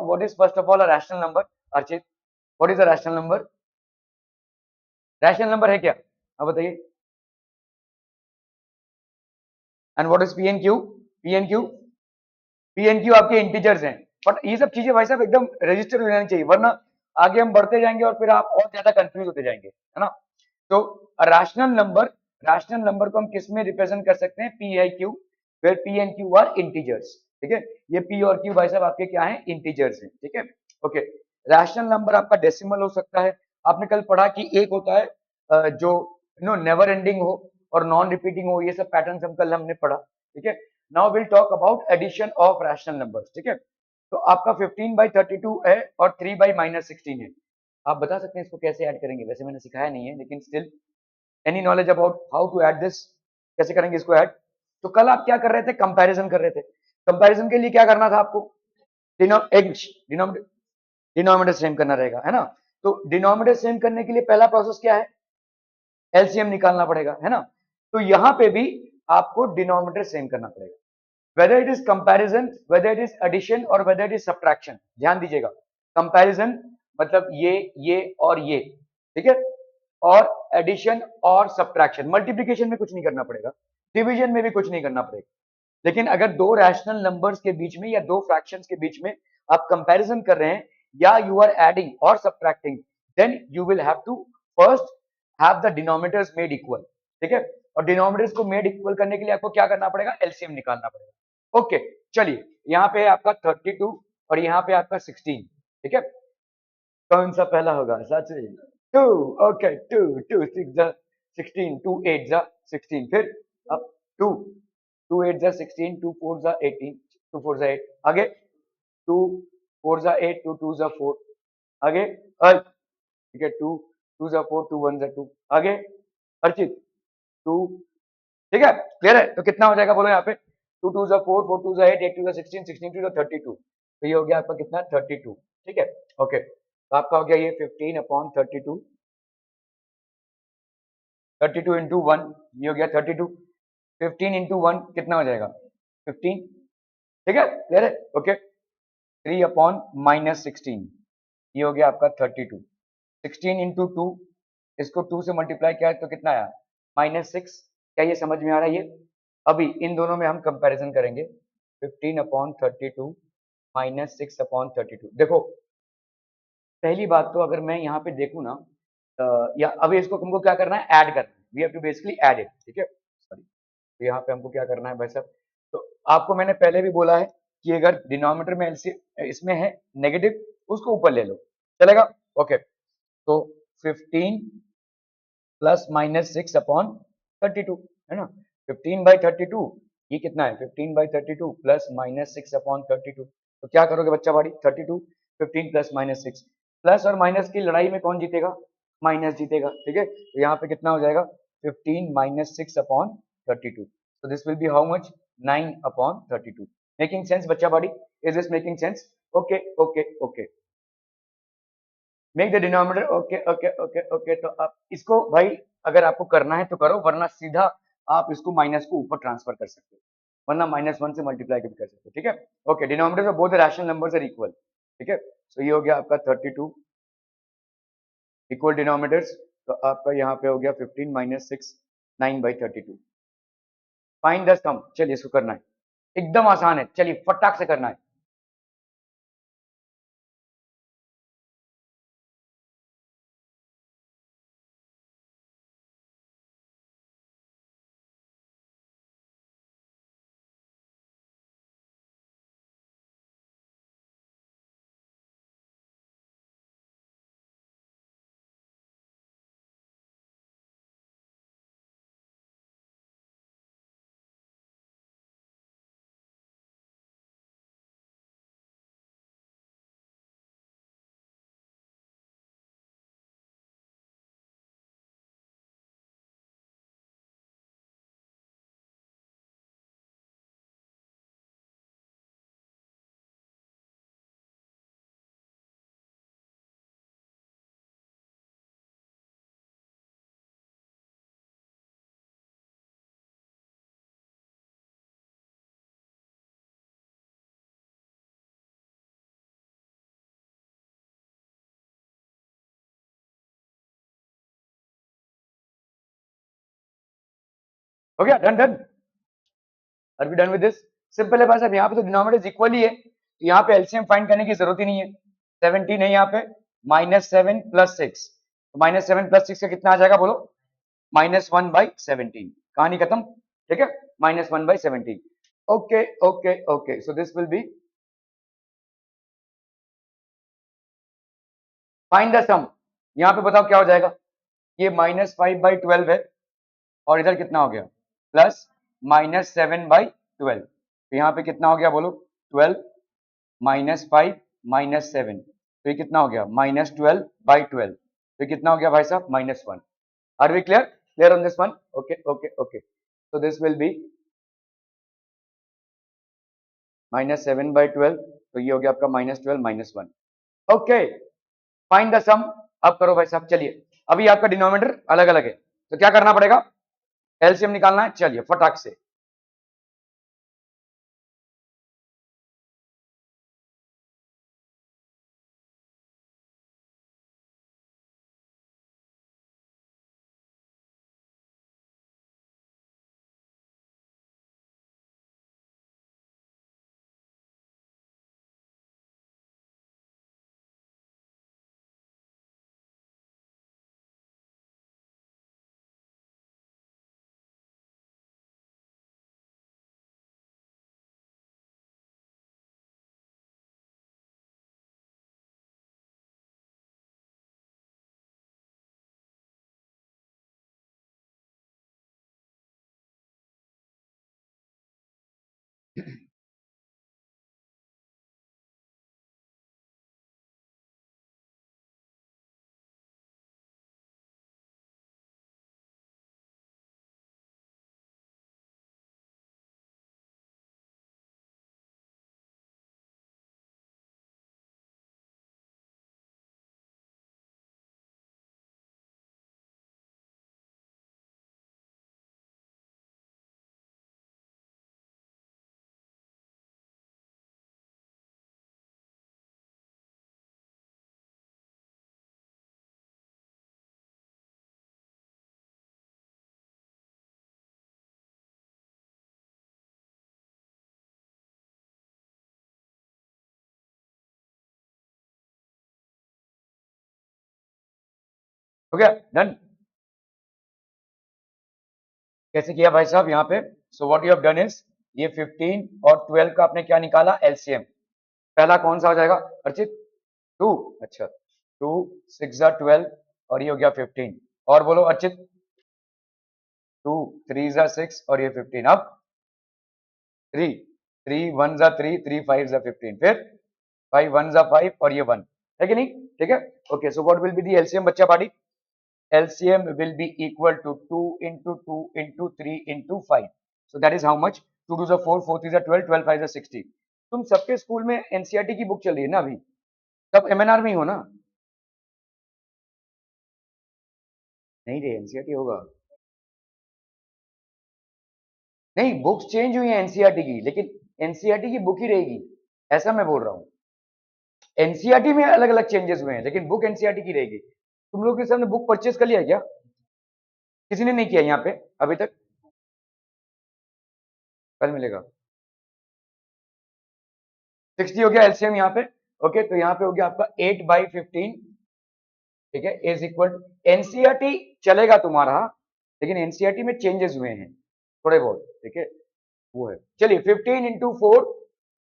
what is first of all a rational number? Archit, what is a rational number? rational number है क्या? आप बताइए. And what is P and Q? P and Q? P and Q आपके integers हैं. But ये सब चीजें भाई साहब एकदम रजिस्टर हो जानी चाहिए, वरना आगे हम बढ़ते जाएंगे और फिर आप और ज्यादा कंफ्यूज होते जाएंगे, है ना. तो रैशनल नंबर को हम किस में रिप्रेजेंट कर सकते हैं? P I Q, where P and Q are integers. ठीक है, ये P और Q भाई साहब आपके क्या है? इंटीजर्स हैं. ठीक है, ओके. रैशनल नंबर आपका डेसिमल हो सकता है. आपने कल पढ़ा कि एक होता है जो नेवर एंडिंग हो और नॉन रिपीटिंग हो, ये सब पैटर्न हम कल हमने पढ़ा. ठीक है, now will talk about addition of rational numbers. ठीक है, तो आपका 15/32 है और 3/-16 है. आप बता सकते हैं इसको कैसे ऐड करेंगे? वैसे मैंने सिखाया नहीं है, लेकिन still any knowledge about how to add this? कैसे करेंगे इसको ऐड? तो कल आप क्या कर रहे थे? कंपैरिजन कर रहे थे. कंपैरिजन के लिए क्या करना था आपको? डिनोमिनेटर सेम करना रहेगा, है ना. तो डिनोमिनेटर सेम करने के लिए पहला प्रोसेस क्या है? एलसीएम निकालना पड़ेगा, है ना. तो यहां पे भी आपको डिनोमिनेटर सेम करना पड़ेगा, whether it is comparison, whether it is addition और whether it is subtraction. ध्यान दीजिएगा, कंपैरिजन मतलब ये और ये. ठीक है, और एडिशन और सब्ट्रैक्शन, मल्टीप्लिकेशन में कुछ नहीं करना पड़ेगा, डिवीजन में भी कुछ नहीं करना पड़ेगा. लेकिन अगर दो रैशनल नंबर्स के बीच में या दो फ्रैक्शंस के बीच में आप कंपैरिजन कर रहे हैं या यू आर एडिंग और subtracting, then you will have to first have the denominators made equal. ठीक है, और डिनोमिनेटर्स को मेड इक्वल करने के लिए आपको क्या करना पड़ेगा? एलसीएम निकालना पड़ेगा. ओके, चलिए यहाँ पे आपका 32 और यहाँ पे आपका 16. ठीक है, कौन सा पहला होगा? सच? 2. ओके, 2 2 6 जा 16, 2 8 जा 16. फिर अब 2 2 8 जा 16, 2 4 जा 18, 2 4 जा 8. आगे 2 4 जा 8, 2 2 जा 4. आगे ठीक है, 2 2 जा 4, 2 1 जा 2. आगे अर्चित 2. ठीक है, क्लियर है? तो कितना हो जाएगा बोलो यहाँ पे? 2 2 जा 4, 4 2 जा 8, 8 2 जा 16, 16 2 जा 32. तो ये हो गया आपका कितना? 32. ठीक है, ओके. तो आपका हो गया ये 15/32. 32 इंटू 1, ये हो गया 32. 15 इंटू 1 कितना हो जाएगा? 15. ठीक है, क्लियर है? ओके. 3/-16, ये हो गया आपका 32. 16 इंटू 2, इसको 2 से मल्टीप्लाई किया तो कितना आया? -6. क्या ये समझ में आ रहा है? ये अभी इन दोनों में हम कंपैरिजन करेंगे. 15/32 -6/32. देखो, पहली बात तो अगर मैं यहाँ पे देखूँ ना, या अभी इसको हमको क्या करना है? ऐड करना है. We have to basically add it. ठीक है, सॉरी. तो यहाँ पे हमको क्या करना है भाई साहब? तो आपको मैंने पहले भी बोला है कि अगर डिनोमिनेटर में इसमें है नेगेटिव, उसको ऊपर ले लो, चलेगा? ओके. तो 15 प्लस -6/32, है ना. 15/32, ये कितना है? 15/32 प्लस -6/32. तो क्या करोगे बच्चा भाई? 32, 15 प्लस -6. प्लस और माइनस की लड़ाई में कौन जीतेगा? माइनस जीतेगा. ठीक है, तो यहाँ पे कितना हो जाएगा? 15 -6/32. so this will be how much? 9/32. Making sense बच्चा बॉडी? Is this making sense? Okay okay okay. Make the denominator. Okay okay okay okay. तो आप इसको भाई अगर आपको करना है तो करो, वरना सीधा आप इसको माइनस को ऊपर ट्रांसफर कर सकते हो, वरना -1 से मल्टीप्लाई भी कर सकते हो. ठीक है, okay. Denominator of both the rational numbers are equal. ठीक है, सो ये हो गया आपका 32 इक्वल डिनोमिनेटर्स. तो आपका यहाँ पे हो गया 15 - 6, 9/32. फाइंड द सम. चलिए इसको करना है, एकदम आसान है. चलिए फटाक से करना है. हो गया, done done, are we done with this? Simple है भाई साहब, यहाँ पे तो डिनोमिनेटर इक्वल ही है, तो यहाँ पे एलसीएम फाइंड करने की जरूरत ही नहीं है। 17 है यहाँ पे, -7 + 6, तो -7 + 6 का कितना आ जाएगा बोलो? -1/17। कहानी खत्म, ठीक है, -1/17। Okay okay okay, so this will be find the sum. यहाँ पे बताओ क्या हो जाएगा? ये -5/12 है, और इधर कितना हो गया? प्लस -7/12, तो यहाँ पे कितना हो गया बोलो? 12 -5 -7, तो ये कितना हो गया? -12/12, तो ये कितना हो गया भाई साहब? -1। Are we clear? Clear on this one? Okay okay okay, so this will be -7/12, तो ये हो गया आपका -12 -1। ओके, फाइंड द सम। अब करो भाई साहब, चलिए, अभी आपका डिनोमिनेटर अलग अलग है, तो क्या करना पड़ेगा? एलसीएम निकालना है, चलिए फटाक से। हो गया, डन। कैसे किया भाई साहब यहाँ पे? So what you have done is, ये 15 और 12 का आपने क्या निकाला? एलसीएम। पहला कौन सा हो जाएगा अर्चित? 2, अच्छा, 2 6 जा 12, और ये हो गया 15, और बोलो अर्चित? 2 3 जा 6, और ये 15, अब 3 3 1 जा 3, 3 5 जा 15, फिर 5 1 जा 5, और ये 1 है कि नहीं? ठीक है, okay, so what will be the LCM बच्चा party? LCM will be equal to 2 into 2 into 3 into 5. So that is how much? 2 to the 4, 4 3 12, 12 5 60. तुम सबके स्कूल में एनसीईआरटी की बुक चल रही है ना अभी? सब एमएनआर में ही हो ना? नहीं रे, एनसीईआरटी होगा। नहीं, बुक्स चेंज हुई है एनसीईआरटी की, लेकिन एनसीईआरटी की बुक ही रहेगी, ऐसा मैं बोल रहा हूँ। एनसीईआरटी में अलग अलग चेंजेस हुए हैं, लेकिन बुक एनसीईआरटी की रहेगी। तुम लोग के सामने बुक परचेज कर लिया क्या? किसी ने नहीं किया यहाँ पे अभी तक? कल मिलेगा। 60 हो गया एलसीएम यहाँ पे। ओके, तो यहाँ पे हो गया आपका 8/15, ठीक है, इज इक्वल। एनसीईआरटी चलेगा तुम्हारा, लेकिन एनसीईआरटी में चेंजेस हुए हैं थोड़े बहुत, ठीक है, वो है। चलिए 15 × 4,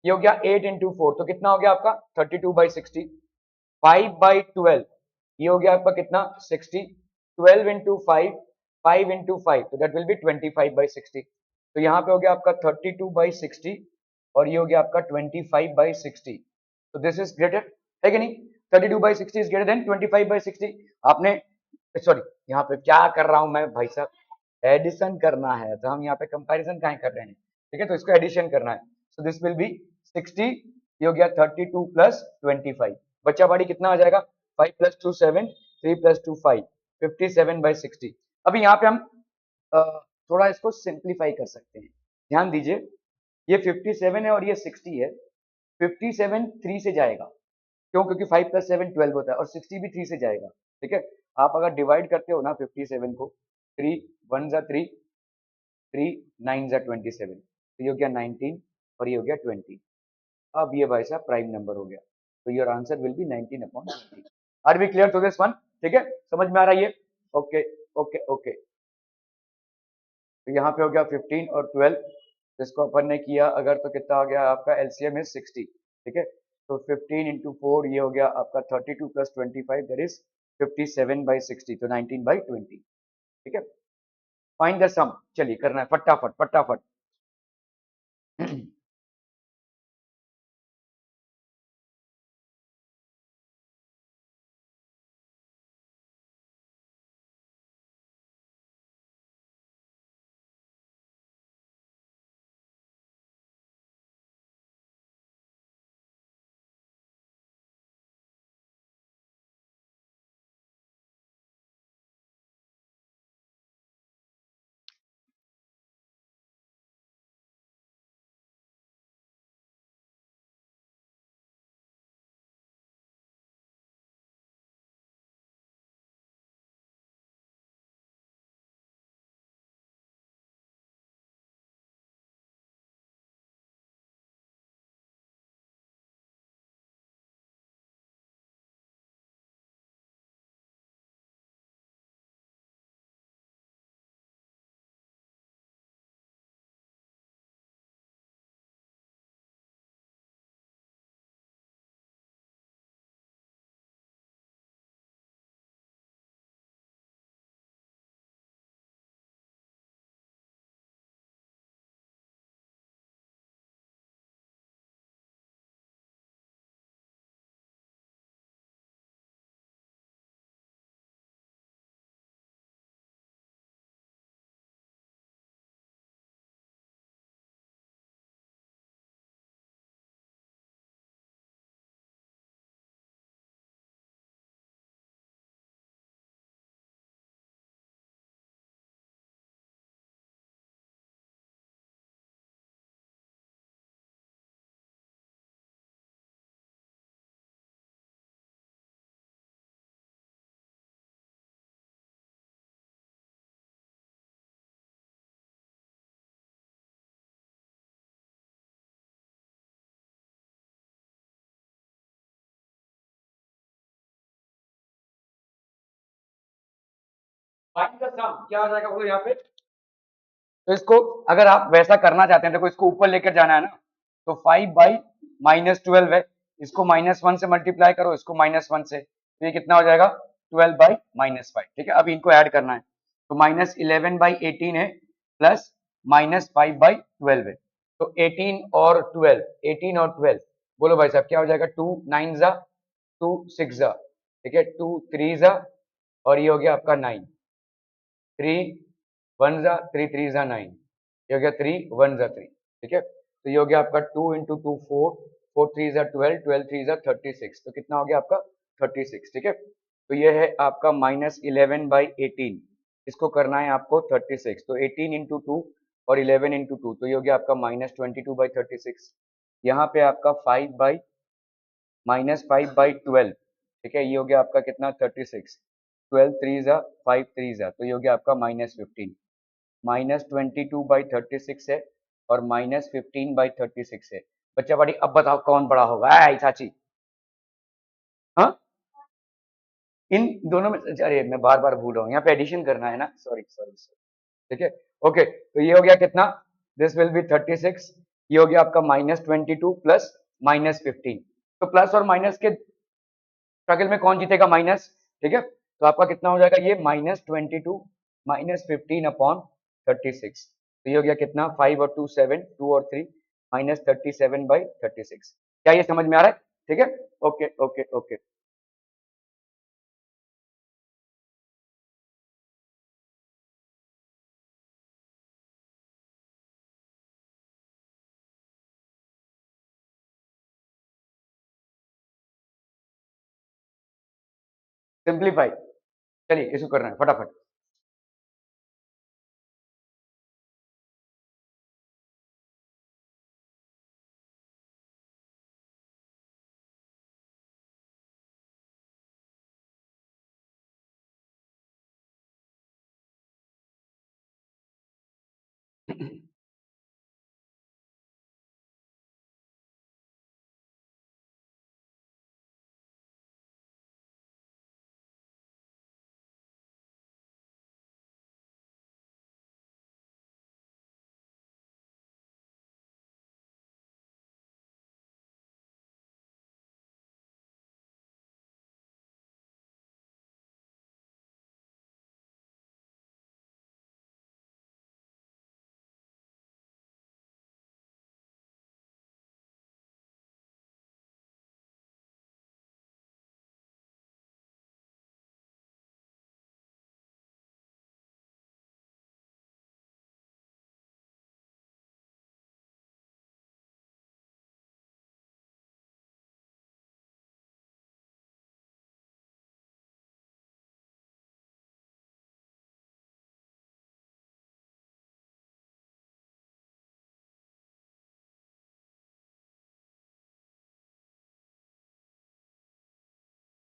ये हो गया 8 × 4, तो कितना हो गया आपका? 32/60। 5/12, ये हो गया आपका कितना? 60। 12 × 5, 5 × 5, तो दैट विल बी 25/60। तो यहाँ पे हो गया आपका 32/60, और ये हो गया आपका 25/60। तो दिस इज ग्रेटर, है कि नहीं? 32/60 इज ग्रेटर देन 25/60। आपने, सॉरी, यहाँ पे क्या कर रहा हूं मैं भाई साहब? एडिशन करना है, तो हम यहाँ पे कंपैरिजन काहे कर रहे हैं? ठीक है, तो इसको एडिशन करना है। सो दिस विल बी 60, ये हो गया 32 + 25, बच्चा बाड़ी कितना आ जाएगा? 5 + 2 7, 3 + 2 5, 57/60। अभी यहाँ पे हम थोड़ा इसको सिंप्लीफाई कर सकते हैं। ध्यान दीजिए, ये 57 है और ये 60 है। 57 3 से जाएगा, क्यों? क्योंकि 5 + 7 12 होता है, और 60 भी 3 से जाएगा, ठीक है। आप अगर डिवाइड करते हो ना 57 को, 3 1 जा 3, 3 9 जा 27, तो ये हो गया 19 और ये हो गया 20। अब ये भाई साहब प्राइम नंबर हो गया, तो your answer will be 19/20। Are we clear to this one? ठीक है, समझ में आ रहा है ये? Okay okay okay. तो यहाँ पे हो गया 15 और 12, जिसको अपन ने किया अगर तो कितना हो गया आपका एलसीएम इज 60। ठीक है, तो 15 × 4 ये हो गया आपका 32 + 25 दैट इज 57/60, तो 19/20। ठीक है, फाइंड द सम, चलिए करना है फटाफट फटाफट। फाइंड द सम क्या हो जाएगा वो यहाँ पे? तो इसको अगर आप वैसा करना चाहते हैं, देखो इसको ऊपर लेकर जाना है ना, तो 5/-12 है, इसको -1 से मल्टीप्लाई करो, इसको -1 से, तो ये कितना हो जाएगा 12/-5। ठीक है, अभी इनको ऐड करना है, तो -11/18 है प्लस -5/12 है, तो 18 और 12 बोलो भाई साहब क्या हो जाएगा? 2 9 जा 2 6 जा, ठीक है, 2 3 जा और ये हो गया आपका 9, 3 1 जा 3 3 जा 9, ये हो गया 3 1 जा 3। ठीक है, तो ये हो गया आपका 2 × 2 4, 4 3 जा 12, 12 3 जा 36, तो कितना हो गया आपका 36। ठीक है, तो ये है आपका -11/18, इसको करना है आपको 36, तो 18 × 2 और 11 × 2, तो ये हो गया आपका -22/36। यहाँ पे आपका 5/-5/12, ठीक है, ये हो गया आपका कितना 36, 12 3 जा 5 3 जा, तो ये हो गया आपका -15, -22/36 है और -15/36 है। बच्चा बड़ी, अब बताओ कौन बड़ा होगा? चाची, हाँ, इन दोनों में, अरे मैं बार बार भूल रहा हूँ, यहाँ पे एडिशन करना है ना, सॉरी सॉरी सॉरी। ठीक है, ओके, तो ये हो गया कितना, दिस विल बी 36, ये हो गया आपका -22 प्लस -15, तो प्लस और माइनस के स्ट्रगल में कौन जीतेगा? माइनस। ठीक है, तो आपका कितना हो जाएगा ये -22 -15/36, तो ये हो गया कितना 5 और 2 7, 2 और 3 -37/36। क्या ये समझ में आ रहा है? ठीक है, ओके ओके ओके, सिंप्लीफाई, चलिए इसको करना है फटाफट।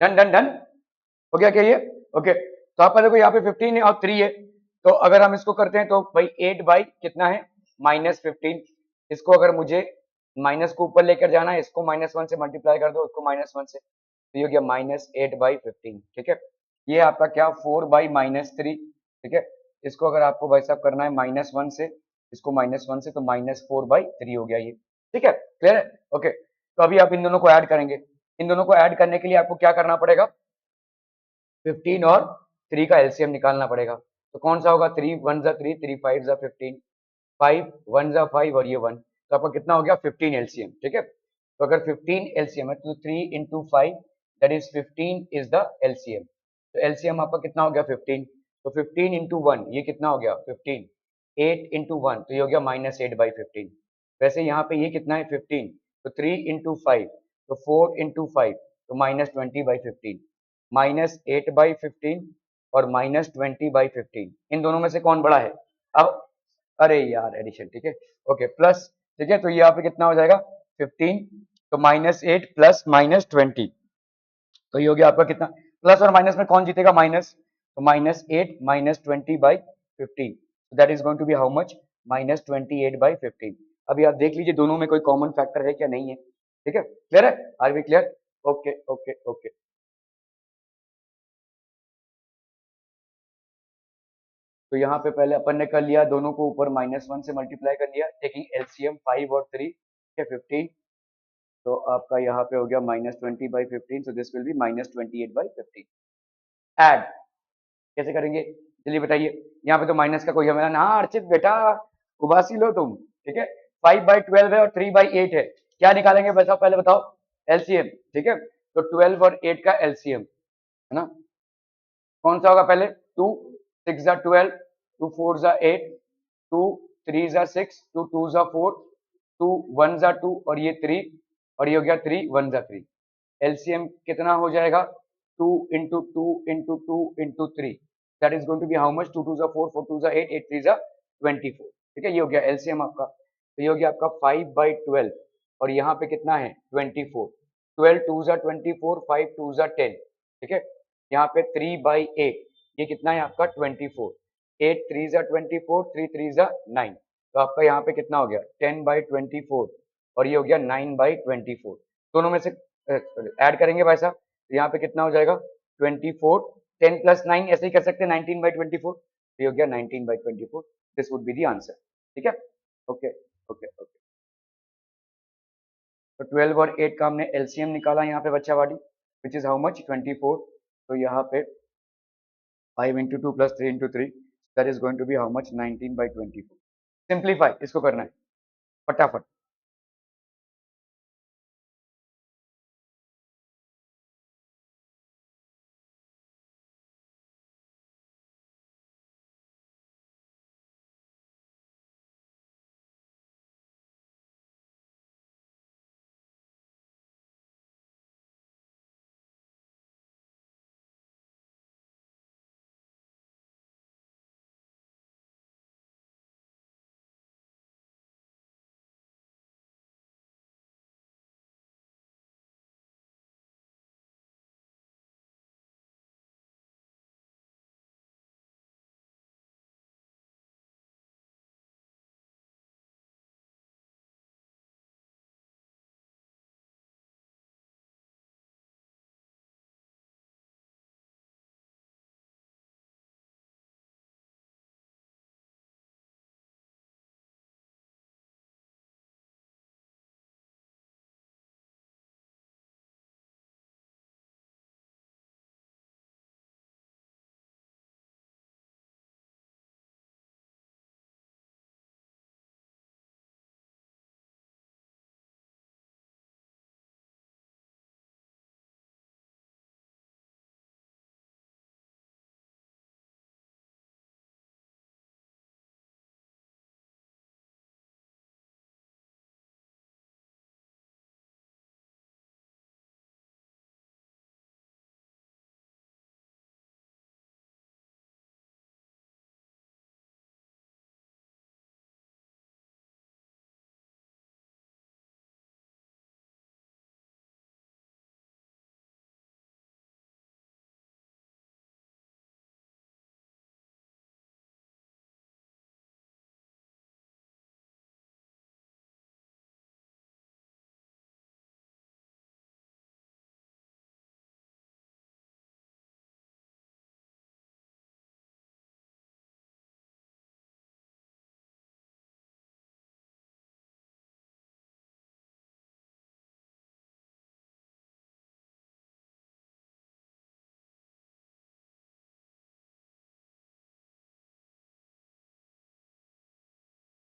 डन डन डन हो गया क्या ये? ओके, तो आपका देखो यहाँ पे 15 है और 3 है, तो अगर हम इसको करते हैं तो भाई 8 बाई कितना है -15। इसको अगर मुझे माइनस को ऊपर लेकर जाना है, इसको -1 से मल्टीप्लाई कर दो, उसको -1 से, तो ये हो गया -8/15। ठीक है, ये आपका क्या 4/-3। ठीक है, इसको अगर आपको भाई साहब करना है -1 से, इसको -1 से, तो -4/3 हो गया ये। ठीक है, क्लियर है? ओके, तो अभी आप इन दोनों को ऐड करेंगे। इन दोनों को ऐड करने के लिए आपको क्या करना पड़ेगा? 15 और 3 का एलसीएम निकालना पड़ेगा। तो कौन सा होगा? 3 1 जा 3, 3 5 जा 15, 5 1 जा 5 और ये 1, तो आपका कितना हो गया? 15 एलसीएम। ठीक है, तो अगर 15 एलसीएम है तो 3 into 5 that is 15 is the LCM. तो एलसीएम आपका कितना हो गया? 15। तो 15 इंटू 1 ये कितना हो गया? 15। 8 इंटू 1 तो ये हो गया -8/15। वैसे यहाँ पे ये कितना है? 15। तो 3 इंटू 5 तो 4 इंटू 5 तो -20/15। -8/15 और -20/15, इन दोनों में से कौन बड़ा है? अब अरे यार एडिशन, ठीक है, ओके प्लस, ठीक है, तो ये यहाँ पे कितना हो जाएगा? 15, तो -8 प्लस -20, तो ये हो गया आपका कितना? प्लस और माइनस में कौन जीतेगा? माइनस, तो -8 -20/15, that is going to be how much? -28/15। अभी आप देख लीजिए दोनों में कोई कॉमन फैक्टर है क्या? नहीं है। ठीक है, क्लियर है? Are we clear? Okay okay okay. तो यहाँ पे पहले अपन ने कर लिया, दोनों को ऊपर -1 से मल्टीप्लाई कर लिया, टेकिंग एलसीएम 5 और 3, 15, तो आपका यहाँ पे हो गया -20/15, सो दिस विल बी -28/15। ऐड कैसे करेंगे जल्दी बताइए? यहाँ पे तो माइनस का कोई हमें ना, अर्चित बेटा उबासी लो तुम। ठीक है, 5/12 है और 3/8 है, क्या निकालेंगे बच्चा पहले बताओ? एलसीएम। ठीक है, तो 12 और 8 का एलसीएम है ना, कौन सा होगा पहले? 2 6 जा 12, 2 4 जा 8, 2 3 जा 6, 2 2 जा 4, 2 1 जा 2 और ये 3, और ये हो गया 3 1 जा 3। एलसीएम कितना हो जाएगा? 2 into 2 into 2 into 3, that is going to be how much? 2 2 जा 4, 4 2 जा 8, 8 3 जा 24। ठीक है, ये हो गया एलसीएम आपका, तो ये हो गया आपका 5/12 और यहाँ पे कितना है? 24। 12 2 जा 24, 5 2 जा 10। ठीक है, यहाँ पे 3/8, ये कितना है आपका? 24। 8 3 जा 24, 3 3 जा 9, तो आपका यहाँ पे कितना हो गया? 10/24 और ये हो गया 9/24। दोनों में से ऐड करेंगे भाई साहब, तो यहाँ पे कितना हो जाएगा? 24, 10 प्लस 9 ऐसे ही कर सकते हैं, 19/24, ये हो गया 19/24। This would be the answer. ठीक है, ओके ओके ओके। तो 12 और 8 का हमने एलसीएम निकाला यहाँ पे बच्चा वाली, विच इज हाउ मच? 24। तो यहाँ पे 5 into 2 plus 3 into 3, that is going to be how much? 19/24। Simplify इसको करना है फटाफट।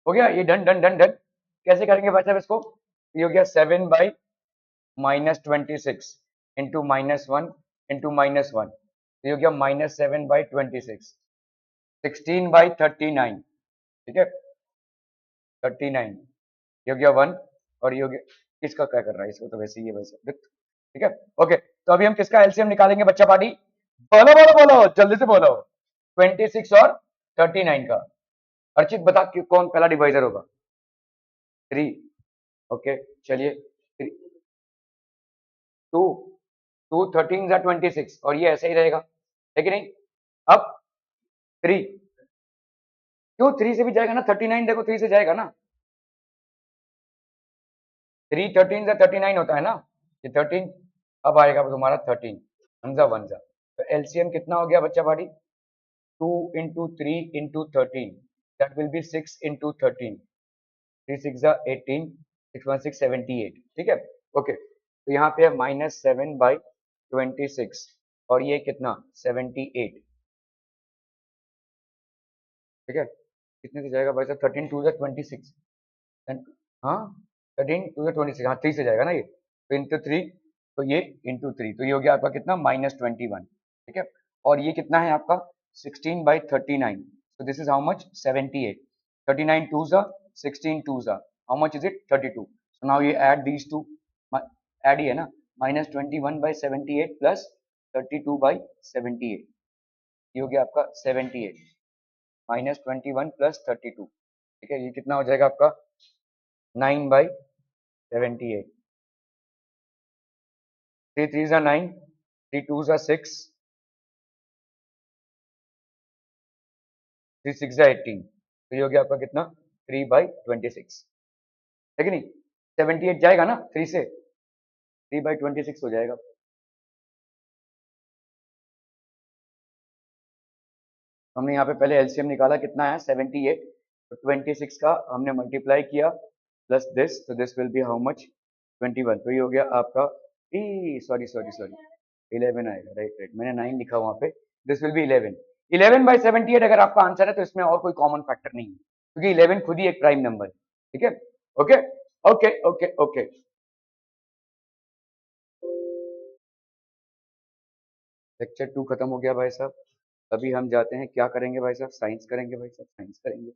हो गया ये, डन डन डन डन। कैसे करेंगे भाई साहब इसको? ये हो गया 7/-26 इंटू -1 इंटू -1, ये हो गया -7/26, 16/39, ठीक है 39, ये हो गया 1, और ये हो गया, इसका क्या कर रहा है, इसको तो वैसे ही है वैसे, ठीक है ओके। तो अभी हम किसका एलसीएम निकालेंगे बच्चा पार्टी? बोलो बोलो बोलो, जल्दी से बोलो। 26 और 39 का। अर्चित बता कि कौन पहला डिवाइजर होगा? 3, ओके चलिए। 2, 13 जा 26, और ये ऐसे ही रहेगा, है कि नहीं? अब 3, क्यों 3 से भी जाएगा ना, 39 देखो 3 से जाएगा ना, 3 13 से 39 होता है ना, ये 13, अब आएगा तुम्हारा 13, वन जा वन जा, तो एलसीएम कितना हो गया बच्चा party? 2 into 3 into 13, that will be 6 into 13, 3 6 जा 18, 6 1 6 78, ठीक है ओके। तो यहाँ पे है -7/26, और ये कितना 78, ठीक है। कितने से जाएगा भाई साहब? 13 2 जा 26, हाँ 13 2 जा 26, हाँ 3 से जाएगा ना ये, तो इंटू 3, तो ये इंटू 3, तो ये हो गया आपका कितना -21, ठीक है। और ये कितना है आपका 16/39, so this is how much 78, 39 2s are 16 2s are, how much is it 32, so now you add these two, add ही है ना, -21/78 प्लस 32/78, ये हो गया आपका 78, -21 प्लस 32, ठीक है। ये कितना हो जाएगा आपका 9/78, 3 3s are 9, 3 2s are 6, 3 6 are 18, तो ये हो गया आपका कितना 3/26, है कि नहीं? 78 जाएगा ना 3 से, 3/26 हो जाएगा। हमने यहाँ पे पहले एलसीएम निकाला, कितना है 78, तो 26 का हमने मल्टीप्लाई किया प्लस दिस, तो this will B how much 21, तो ये हो गया आपका, सॉरी सॉरी सॉरी 11 आएगा, राइट राइट, मैंने 9 लिखा वहां पे, दिस विल बी 11, 11/78 अगर आपका आंसर है तो इसमें और कोई कॉमन फैक्टर नहीं है, क्योंकि 11 खुद ही एक प्राइम नंबर है, ठीक है okay okay okay okay. Lecture 2 खत्म हो गया भाई साहब। अभी हम जाते हैं, क्या करेंगे भाई साहब? साइंस करेंगे भाई साहब, साइंस करेंगे।